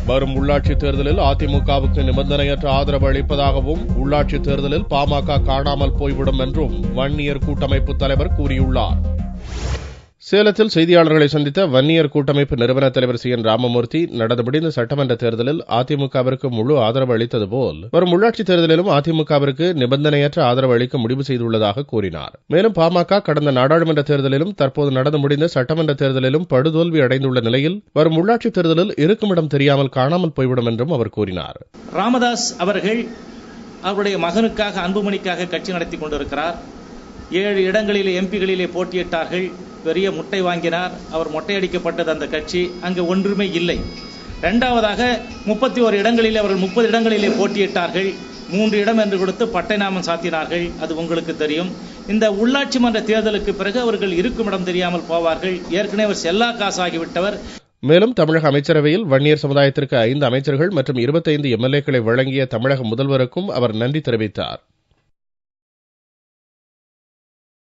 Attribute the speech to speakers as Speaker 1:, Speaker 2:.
Speaker 1: வரும் உள்ளாட்சித் தேர்தலில் அதிமுகவுக்கு நிபந்தனையற்ற ஆதரவு அளிப்பதாகவும் உள்ளாட்சித் தேர்தலில் பாமக காணாமல் போய்விடும் என்றும் வன்னியர் கூட்டமைப்பு தலைவர் கூறியுள்ளார். சேலத்தில் செய்தியாளர்களை சந்தித்த வன்னியர் கூட்டமைப்பு நிறுவன தலைவர் சி. என். ராமமூர்த்தி, நடந்து முடிந்த சட்டமன்ற தேர்தலில் அதிமுகவிற்கு முழு ஆதரவு அளித்தது போல் வரும் உள்ளாட்சித் தேர்தலிலும் அதிமுகவிற்கு நிபந்தனையற்ற ஆதரவு அளிக்க முடிவு செய்துள்ளதாக கூறினார். மேலும் பாமக கடந்த நாடாளுமன்ற தேர்தலிலும் தற்போது நடந்து முடிந்த சட்டமன்ற தேர்தலிலும் படுதோல்வி அடைந்துள்ள நிலையில் வரும் உள்ளாட்சித் தேர்தலில் இருக்குமிடம் தெரியாமல் காணாமல் போய்விடும் என்றும் அவர் கூறினார்.
Speaker 2: ராமதாஸ் அவர்கள் அவருடைய மகனுக்காக, அன்புமணிக்காக கட்சி நடத்தி கொண்டிருக்கிறார். 7 இடங்களிலே எம்பிகளிலே போட்டியிட்டார்கள். பெரிய முட்டை வாங்கினார். அவர் மொட்டையடிக்கப்பட்டது அந்த கட்சி. அங்கு ஒன்றுமே இல்லை. இரண்டாவதாக 31 இடங்களிலே அவர்கள் 30 இடங்களிலே போட்டியிட்டார்கள். 3 இடம் என்று கொடுத்து பட்டை நாமம் சாத்தினார்கள். அது உங்களுக்கு தெரியும். இந்த உள்ளாட்சி மன்ற தேர்தலுக்கு பிறகு அவர்கள் இருக்கும் இடம் தெரியாமல் போவார்கள். ஏற்கனவே அவர் செல்லா காசாகிவிட்டவர்.
Speaker 1: மேலும் தமிழக அமைச்சரவையில் வன்னியர் சமுதாயத்திற்கு 5 அமைச்சர்கள் மற்றும் 25 எம்எல்ஏக்களை வழங்கிய தமிழக முதல்வருக்கும் அவர் நன்றி தெரிவித்தார்.